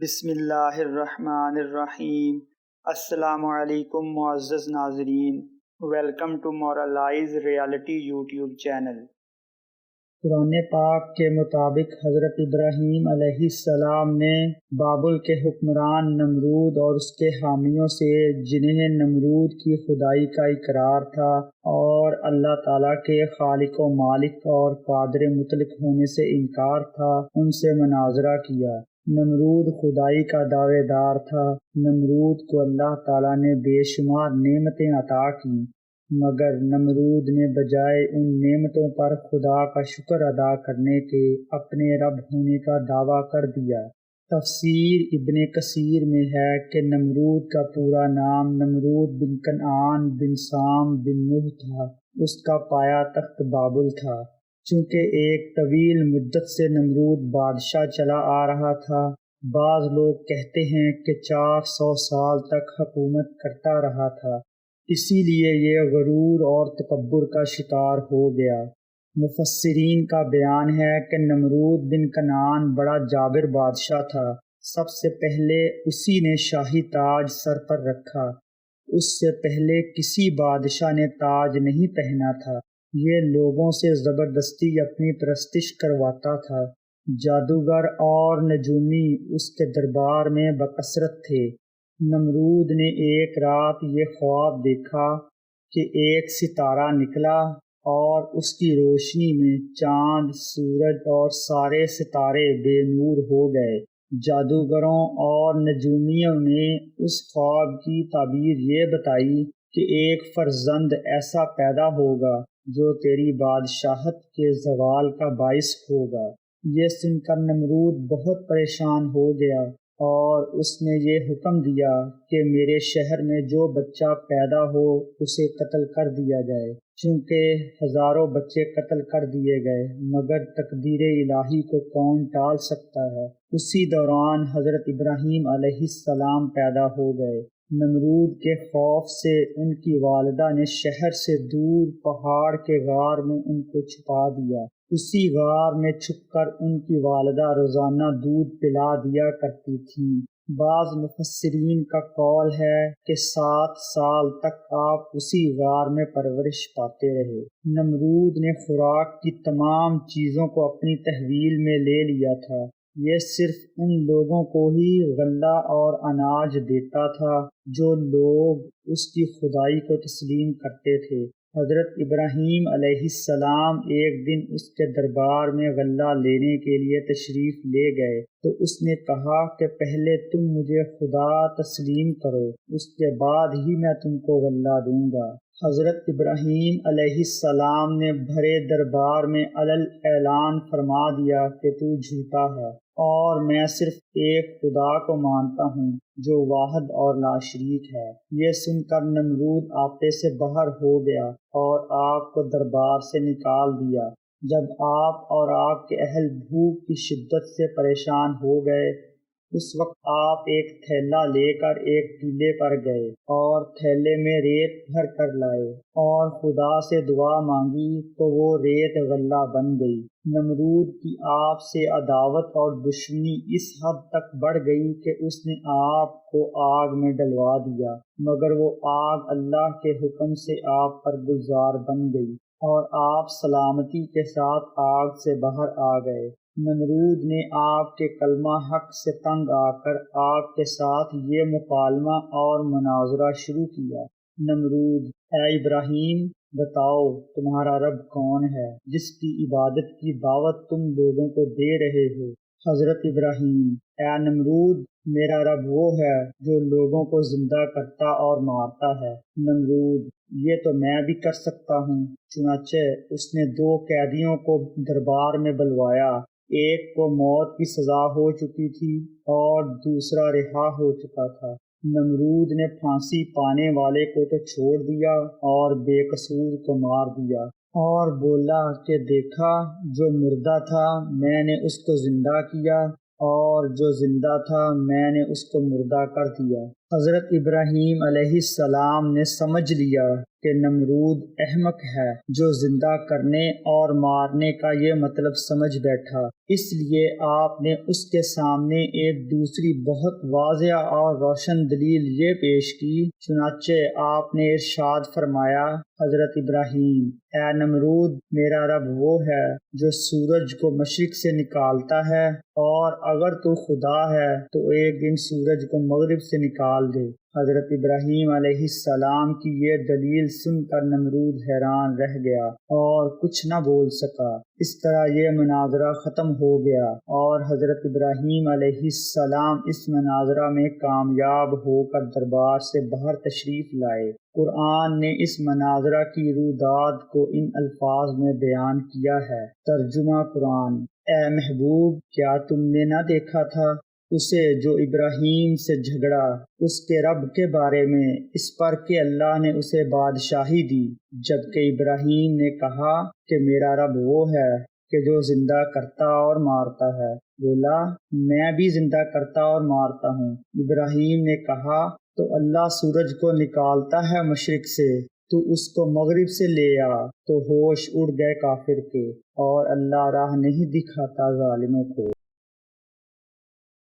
بسم اللہ الرحمن الرحیم۔ السلام علیکم معزز ناظرین، welcome to moralize reality YouTube channel. قرآن پاک کے مطابق حضرت ابراہیم علیہ السلام نے بابل کے حکمران نمرود اور اس کے حامیوں سے، جنہیں نمرود کی خدائی کا اقرار تھا اور اللہ تعالیٰ کے خالق و مالک اور قادر مطلق ہونے سے انکار تھا، ان سے مناظرہ کیا۔ نمرود خدائی کا دعوے دار تھا۔ نمرود کو اللہ تعالیٰ نے بے شمار نعمتیں عطا کیں، مگر نمرود نے بجائے ان نعمتوں پر خدا کا شکر ادا کرنے کے اپنے رب ہونے کا دعویٰ کر دیا۔ تفسیر ابن کثیر میں ہے کہ نمرود کا پورا نام نمرود بن کنعان بن سام بن نوح تھا۔ اس کا پایا تخت بابل تھا۔ چونکہ ایک طویل مدت سے نمرود بادشاہ چلا آ رہا تھا، بعض لوگ کہتے ہیں کہ 400 سال تک حکومت کرتا رہا تھا، اسی لیے یہ غرور اور تکبر کا شکار ہو گیا۔ مفسرین کا بیان ہے کہ نمرود بن کنعان بڑا جابر بادشاہ تھا۔ سب سے پہلے اسی نے شاہی تاج سر پر رکھا۔ اس سے پہلے کسی بادشاہ نے تاج نہیں پہنا تھا۔ یہ لوگوں سے زبردستی اپنی پرستش کرواتا تھا۔ جادوگر اور نجومی اس کے دربار میں بکثرت تھے۔ نمرود نے ایک رات یہ خواب دیکھا کہ ایک ستارہ نکلا اور اس کی روشنی میں چاند، سورج اور سارے ستارے بے نور ہو گئے۔ جادوگروں اور نجومیوں نے اس خواب کی تعبیر یہ بتائی کہ ایک فرزند ایسا پیدا ہوگا جو تیری بادشاہت کے زوال کا باعث ہوگا۔ یہ سن کر نمرود بہت پریشان ہو گیا اور اس نے یہ حکم دیا کہ میرے شہر میں جو بچہ پیدا ہو اسے قتل کر دیا جائے۔ چونکہ ہزاروں بچے قتل کر دیے گئے، مگر تقدیر الہی کو کون ٹال سکتا ہے۔ اسی دوران حضرت ابراہیم علیہ السلام پیدا ہو گئے۔ نمرود کے خوف سے ان کی والدہ نے شہر سے دور پہاڑ کے غار میں ان کو چھپا دیا۔ اسی غار میں چھپ کر ان کی والدہ روزانہ دودھ پلا دیا کرتی تھیں۔ بعض مفسرین کا قول ہے کہ 7 سال تک آپ اسی غار میں پرورش پاتے رہے۔ نمرود نے خوراک کی تمام چیزوں کو اپنی تحویل میں لے لیا تھا۔ یہ صرف ان لوگوں کو ہی غلہ اور اناج دیتا تھا جو لوگ اس کی خدائی کو تسلیم کرتے تھے۔ حضرت ابراہیم علیہ السلام ایک دن اس کے دربار میں غلہ لینے کے لیے تشریف لے گئے تو اس نے کہا کہ پہلے تم مجھے خدا تسلیم کرو، اس کے بعد ہی میں تم کو غلہ دوں گا۔ حضرت ابراہیم علیہ السلام نے بھرے دربار میں علل اعلان فرما دیا کہ تو جھوٹا ہے اور میں صرف ایک خدا کو مانتا ہوں جو واحد اور لا شریک ہے۔ یہ سن کر نمرود آپے سے باہر ہو گیا اور آپ کو دربار سے نکال دیا۔ جب آپ اور آپ کے اہل بھوک کی شدت سے پریشان ہو گئے، اس وقت آپ ایک تھیلا لے کر ایک ٹیلے پر گئے اور تھیلے میں ریت بھر کر لائے اور خدا سے دعا مانگی تو وہ ریت غلہ بن گئی۔ نمرود کی آپ سے عداوت اور دشمنی اس حد تک بڑھ گئی کہ اس نے آپ کو آگ میں ڈلوا دیا، مگر وہ آگ اللہ کے حکم سے آپ پر گلزار بن گئی اور آپ سلامتی کے ساتھ آگ سے باہر آ گئے۔ نمرود نے آپ کے کلمہ حق سے تنگ آ کر آپ کے ساتھ یہ مکالمہ اور مناظرہ شروع کیا۔ نمرود: اے ابراہیم، بتاؤ تمہارا رب کون ہے جس کی عبادت کی دعوت تم لوگوں کو دے رہے ہو؟ حضرت ابراہیم: اے نمرود، میرا رب وہ ہے جو لوگوں کو زندہ کرتا اور مارتا ہے۔ نمرود: یہ تو میں بھی کر سکتا ہوں۔ چنانچہ اس نے 2 قیدیوں کو دربار میں بلوایا، ایک کو موت کی سزا ہو چکی تھی اور دوسرا رہا ہو چکا تھا۔ نمرود نے پھانسی پانے والے کو تو چھوڑ دیا اور بے قصور کو مار دیا، اور بولا کہ دیکھا، جو مردہ تھا میں نے اس کو زندہ کیا اور جو زندہ تھا میں نے اس کو مردہ کر دیا، حضرت ابراہیم علیہ السلام نے سمجھ لیا کہ نمرود احمق ہے جو زندہ کرنے اور مارنے کا یہ مطلب سمجھ بیٹھا، اس لیے آپ نے اس کے سامنے ایک دوسری بہت واضح اور روشن دلیل یہ پیش کی۔ چنانچہ آپ نے ارشاد فرمایا، حضرت ابراہیم، اے نمرود، میرا رب وہ ہے جو سورج کو مشرق سے نکالتا ہے، اور اگر تو خدا ہے تو ایک دن سورج کو مغرب سے نکال دے۔ حضرت ابراہیم علیہ السلام کی یہ دلیل سن کر نمرود حیران رہ گیا اور کچھ نہ بول سکا۔ اس طرح یہ مناظرہ ختم ہو گیا اور حضرت ابراہیم علیہ السلام اس مناظرہ میں کامیاب ہو کر دربار سے باہر تشریف لائے۔ قرآن نے اس مناظرہ کی رویداد کو ان الفاظ میں بیان کیا ہے۔ ترجمہ قرآن: اے محبوب، کیا تم نے نہ دیکھا تھا اسے جو ابراہیم سے جھگڑا اس کے رب کے بارے میں، اس پر کہ اللہ نے اسے بادشاہی دی، جبکہ ابراہیم نے کہا کہ میرا رب وہ ہے کہ جو زندہ کرتا اور مارتا ہے۔ بولا، میں بھی زندہ کرتا اور مارتا ہوں۔ ابراہیم نے کہا، تو اللہ سورج کو نکالتا ہے مشرق سے، تو اس کو مغرب سے لے آ۔ تو ہوش اڑ گئے کافر کے، اور اللہ راہ نہیں دکھاتا ظالموں کو۔